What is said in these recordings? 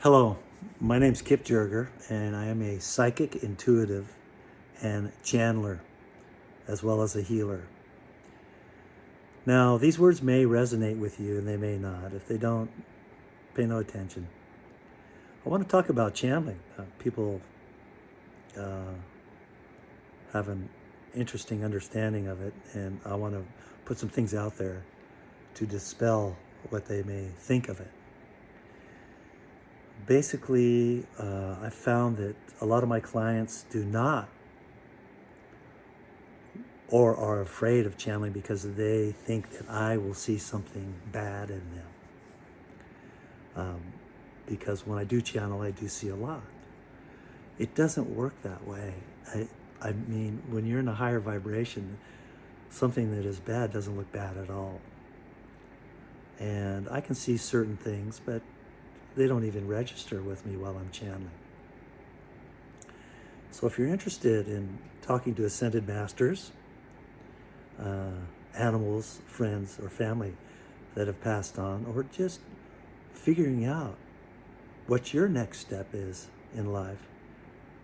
Hello, my name's Kip Jerger, and I am a psychic, intuitive, and channeler, as well as a healer. Now, these words may resonate with you, and they may not. If they don't, pay no attention. I want to talk about channeling. People have an interesting understanding of it, and I want to put some things out there to dispel what they may think of it. Basically, I found that a lot of my clients do not or are afraid of channeling because they think that I will see something bad in them. Because when I do channel, I do see a lot. It doesn't work that way. I mean, when you're in a higher vibration, something that is bad doesn't look bad at all. And I can see certain things, but they don't even register with me while I'm channeling. So if you're interested in talking to ascended masters, animals, friends, or family that have passed on, or just figuring out what your next step is in life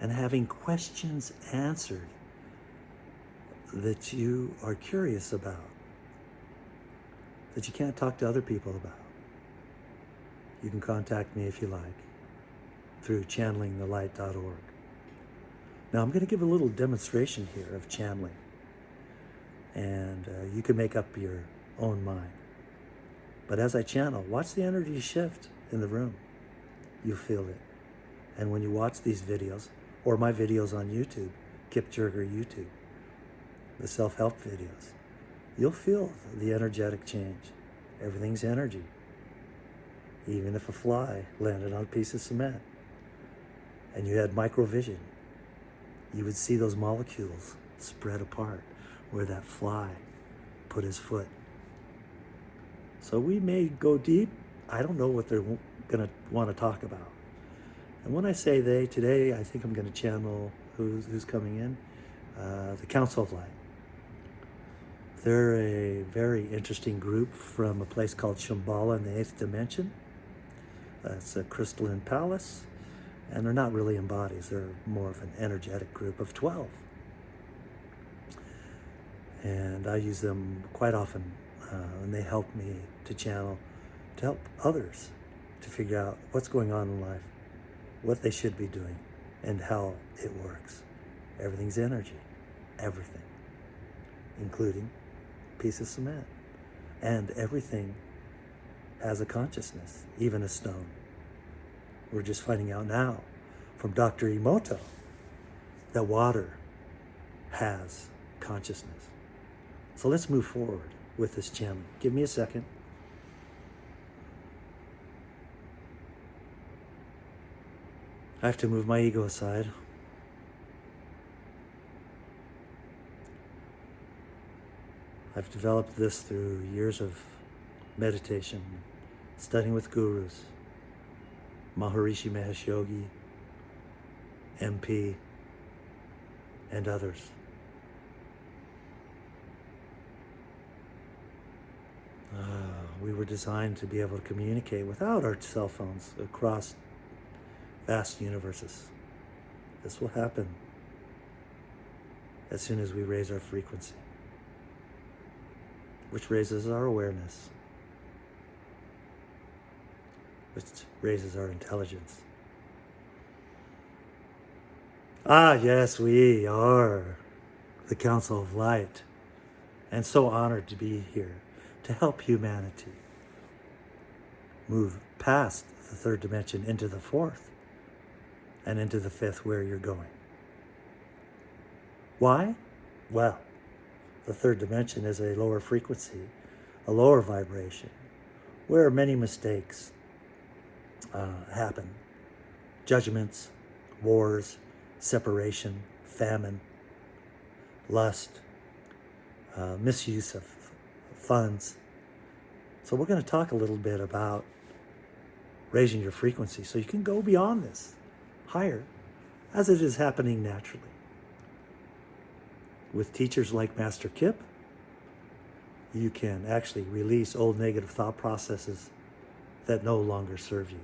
and having questions answered that you are curious about, that you can't talk to other people about, you can contact me if you like through channelingthelight.org. Now I'm going to give a little demonstration here of channeling, and you can make up your own mind. But as I channel, watch the energy shift in the room. You'll feel it. And when you watch these videos, or my videos on YouTube, Kip Jerger YouTube, the self-help videos, you'll feel the energetic change. Everything's energy. Even if a fly landed on a piece of cement and you had microvision, you would see those molecules spread apart where that fly put his foot. So we may go deep. I don't know what they're going to want to talk about. And when I say they, today I think I'm going to channel who's coming in, the Council of Light. They're a very interesting group from a place called Shambhala in the 8th dimension. It's a crystalline palace, and they're not really in bodies. They're more of an energetic group of 12. And I use them quite often, and they help me to channel, to help others to figure out what's going on in life, what they should be doing, and how it works. Everything's energy, everything, including a piece of cement. And everything has a consciousness, even a stone. We're just finding out now from Dr. Emoto that water has consciousness. So let's move forward with this channel. Give me a second. I have to move my ego aside. I've developed this through years of meditation, studying with gurus, Maharishi Mahesh Yogi, MP, and others. We were designed to be able to communicate without our cell phones across vast universes. This will happen as soon as we raise our frequency, which raises our awareness, which raises our intelligence. Yes, we are the Council of Light, and so honored to be here to help humanity move past the 3rd dimension into the 4th and into the 5th, where you're going. Why? Well, the 3rd dimension is a lower frequency, a lower vibration, where many mistakes happen. Judgments, wars, separation, famine, lust, misuse of funds. So we're going to talk a little bit about raising your frequency so you can go beyond this, higher, as it is happening naturally. With teachers like Master Kip, you can actually release old negative thought processes that no longer serve you.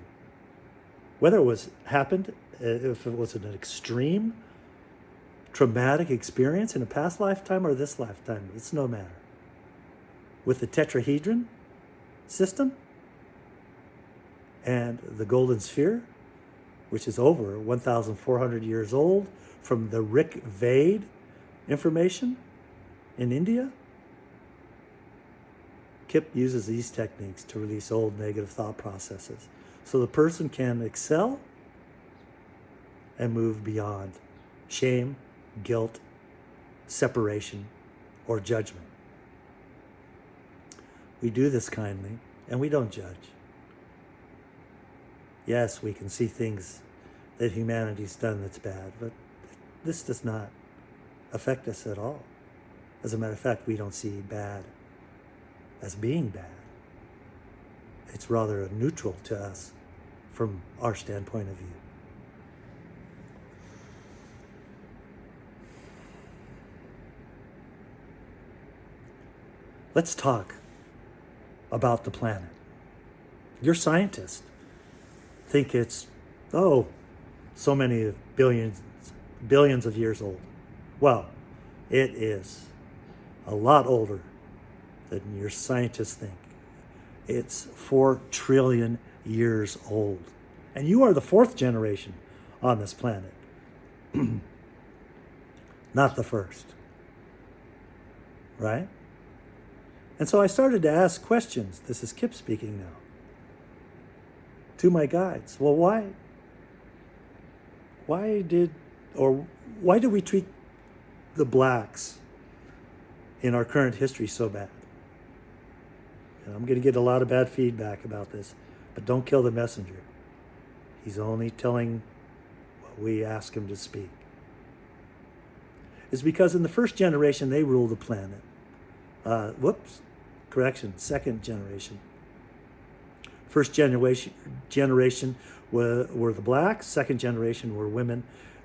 Whether it was happened, if it was an extreme traumatic experience in a past lifetime or this lifetime, it's no matter. With the tetrahedron system and the golden sphere, which is over 1,400 years old from the Rig Veda information in India, Kip uses these techniques to release old negative thought processes so the person can excel and move beyond shame, guilt, separation, or judgment. We do this kindly, and we don't judge. Yes, we can see things that humanity's done that's bad, but this does not affect us at all. As a matter of fact, we don't see bad as being bad. It's rather neutral to us from our standpoint of view. Let's talk about the planet. Your scientists think it's, so many billions of years old. Well, it is a lot older than your scientists think. It's 4 trillion years old. And you are the 4th generation on this planet. Not the first. Right? And so I started to ask questions. This is Kip speaking now. To my guides. Well, why did we treat the blacks in our current history so bad? And I'm going to get a lot of bad feedback about this, but don't kill the messenger. He's only telling what we ask him to speak. It's because in the first generation, they ruled the planet. Second generation. First generation were the blacks, second generation were women,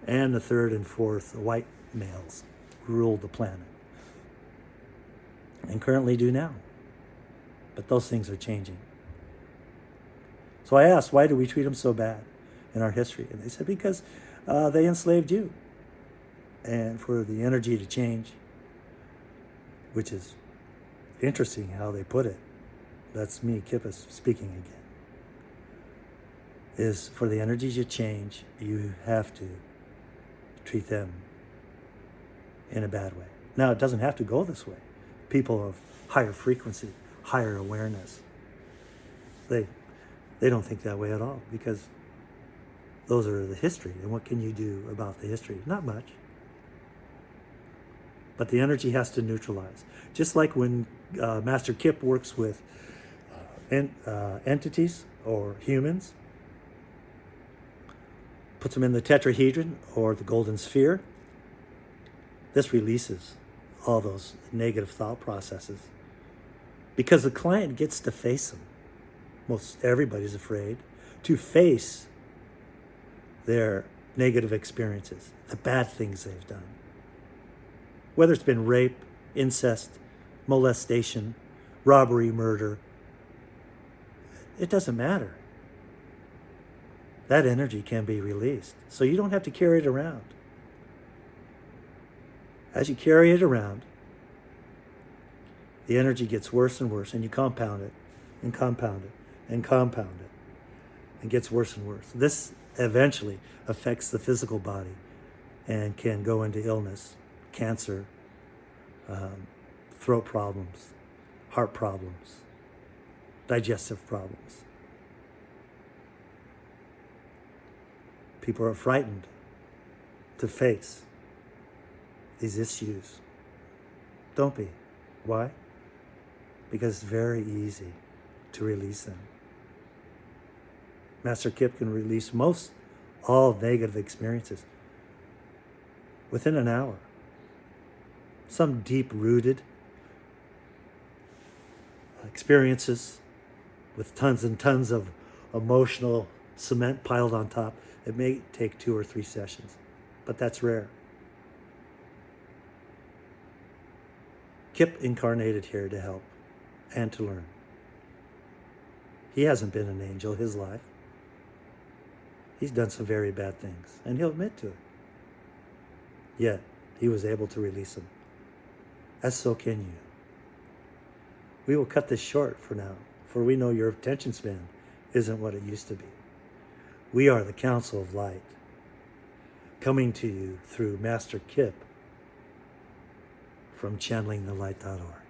and the third and fourth white males ruled the planet. And currently do now. But those things are changing. So I asked, why do we treat them so bad in our history? And they said, because they enslaved you. And for the energy to change, which is interesting how they put it. That's me, Kip, speaking again. Is for the energy to change, you have to treat them in a bad way. Now, it doesn't have to go this way. People of higher frequency, higher awareness, they don't think that way at all, because those are the history. And what can you do about the history? Not much. But the energy has to neutralize. Just like when Master Kip works with entities or humans, puts them in the tetrahedron or the golden sphere, this releases all those negative thought processes. Because the client gets to face them. Most everybody's afraid to face their negative experiences, the bad things they've done. Whether it's been rape, incest, molestation, robbery, murder, it doesn't matter. That energy can be released. So you don't have to carry it around. As you carry it around, the energy gets worse and worse, and you compound it, and compound it, and compound it, and gets worse and worse. This eventually affects the physical body and can go into illness, cancer, throat problems, heart problems, digestive problems. People are frightened to face these issues. Don't be. Why? Because it's very easy to release them. Master Kip can release all negative experiences within an hour. Some deep-rooted experiences with tons and tons of emotional cement piled on top, it may take 2 or 3 sessions, but that's rare. Kip incarnated here to help and to learn. He hasn't been an angel his life. He's done some very bad things, and he'll admit to it. Yet, he was able to release them. As so can you. We will cut this short for now, for we know your attention span isn't what it used to be. We are the Council of Light, coming to you through Master Kip from channelingthelight.org.